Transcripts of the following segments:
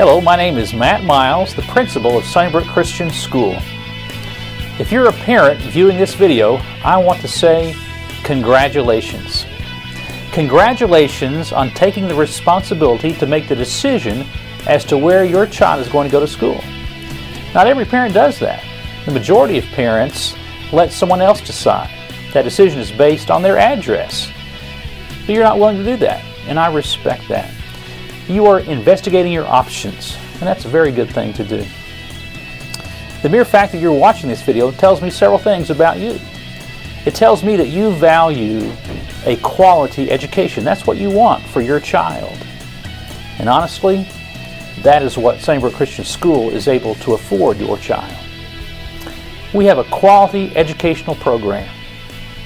Hello, my name is Matt Miles, the principal of Sunnybrook Christian School. If you're a parent viewing this video, I want to say congratulations. Congratulations on taking the responsibility to make the decision as to where your child is going to go to school. Not every parent does that. The majority of parents let someone else decide. That decision is based on their address. But you're not willing to do that, and I respect that. You are investigating your options, and that's a very good thing to do. The mere fact that you're watching this video tells me several things about you. It tells me that you value a quality education. That's what you want for your child. And honestly, that is what Sunnybrook Christian School is able to afford your child. We have a quality educational program.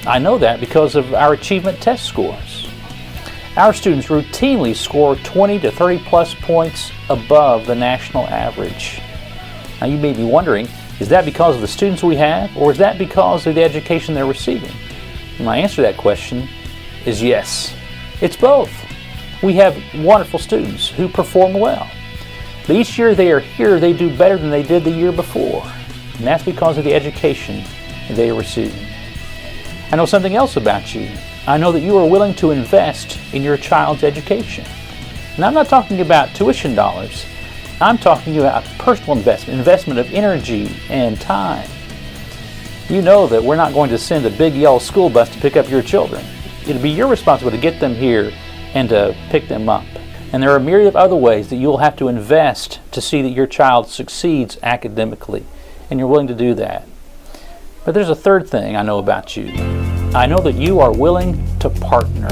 I know that because of our achievement test scores. Our students routinely score 20 to 30 plus points above the national average. Now you may be wondering, is that because of the students we have, or is that because of the education they're receiving? And my answer to that question is yes. It's both. We have wonderful students who perform well. But each year they are here, they do better than they did the year before. And that's because of the education they are receiving. I know something else about you. I know that you are willing to invest in your child's education. And I'm not talking about tuition dollars. I'm talking about personal investment of energy and time. You know that we're not going to send a big yellow school bus to pick up your children. It'll be your responsibility to get them here and to pick them up. And there are a myriad of other ways that you'll have to invest to see that your child succeeds academically, and you're willing to do that. But there's a third thing I know about you. I know that you are willing to partner.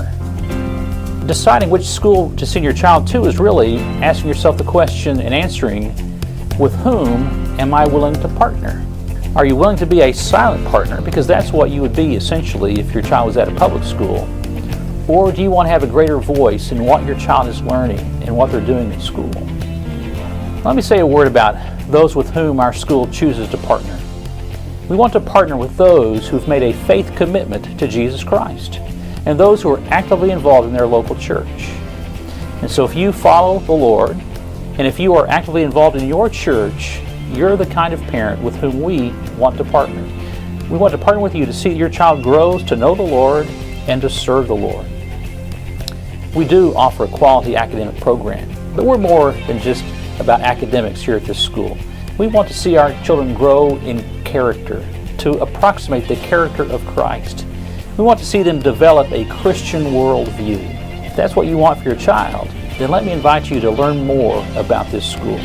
Deciding which school to send your child to is really asking yourself the question and answering, with whom am I willing to partner? Are you willing to be a silent partner? Because that's what you would be essentially if your child was at a public school. Or do you want to have a greater voice in what your child is learning and what they're doing at school? Let me say a word about those with whom our school chooses to partner. We want to partner with those who've made a faith commitment to Jesus Christ and those who are actively involved in their local church. And so if you follow the Lord and if you are actively involved in your church, you're the kind of parent with whom we want to partner. We want to partner with you to see that your child grows to know the Lord and to serve the Lord. We do offer a quality academic program, but we're more than just about academics here at this school. We want to see our children grow in character, to approximate the character of Christ. We want to see them develop a Christian worldview. If that's what you want for your child, then let me invite you to learn more about this school.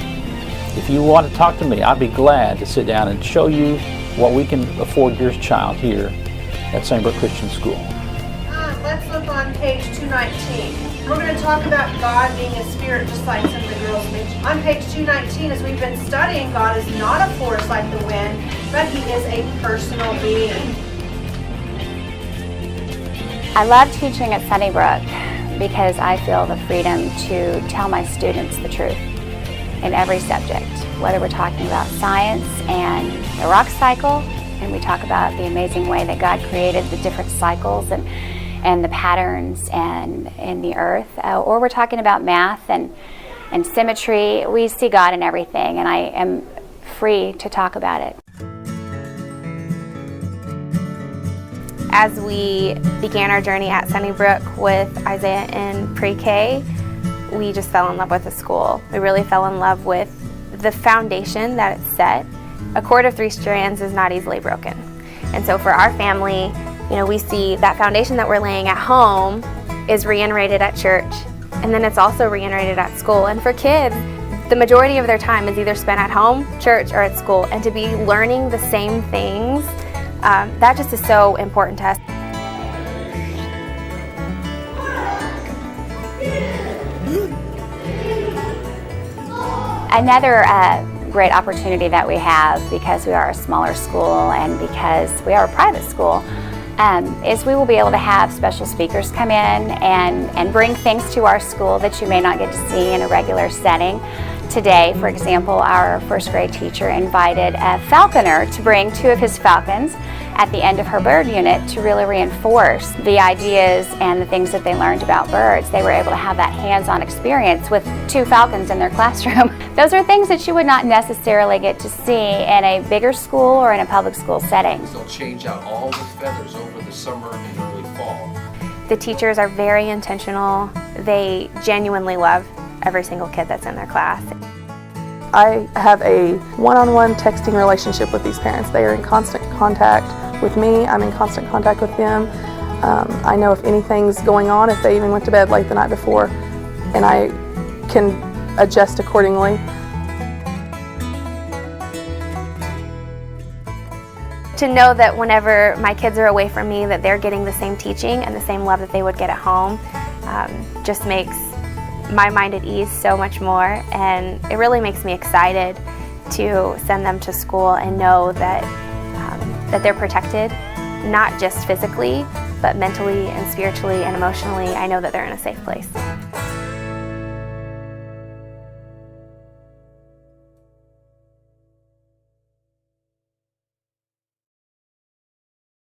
If you want to talk to me, I'd be glad to sit down and show you what we can afford your child here at Sunnybrook Christian School. Let's look on page 219. We're going to talk about God being a spirit, just like some of the girls mentioned. On page 219, as we've been studying, God is not a force like the wind, but He is a personal being. I love teaching at Sunnybrook because I feel the freedom to tell my students the truth in every subject, whether we're talking about science and the rock cycle, and we talk about the amazing way that God created the different cycles and the patterns and in the earth, or we're talking about math and symmetry. We see God in everything, and I am free to talk about it. As we began our journey at Sunnybrook with Isaiah in pre-K, we just fell in love with the school. We really fell in love with the foundation that it's set. A cord of 3 strands is not easily broken. And so for our family, we see that foundation that we're laying at home is reiterated at church, and then it's also reiterated at school. And for kids, the majority of their time is either spent at home, church, or at school. And to be learning the same things, that just is so important to us. Another great opportunity that we have, because we are a smaller school and because we are a private school, is we will be able to have special speakers come in and bring things to our school that you may not get to see in a regular setting. Today, for example, our first grade teacher invited a falconer to bring 2 of his falcons at the end of her bird unit to really reinforce the ideas and the things that they learned about birds. They were able to have that hands-on experience with 2 falcons in their classroom. Those are things that you would not necessarily get to see in a bigger school or in a public school setting. They'll change out all the feathers over the summer and early fall. The teachers are very intentional. They genuinely love every single kid that's in their class. I have a one-on-one texting relationship with these parents. They are in constant contact with me. I'm in constant contact with them. I know if anything's going on, if they even went to bed late the night before, and I can adjust accordingly. To know that whenever my kids are away from me, that they're getting the same teaching and the same love that they would get at home, just makes my mind at ease so much more, and it really makes me excited to send them to school and know that that they're protected, not just physically, but mentally and spiritually and emotionally. I know that they're in a safe place.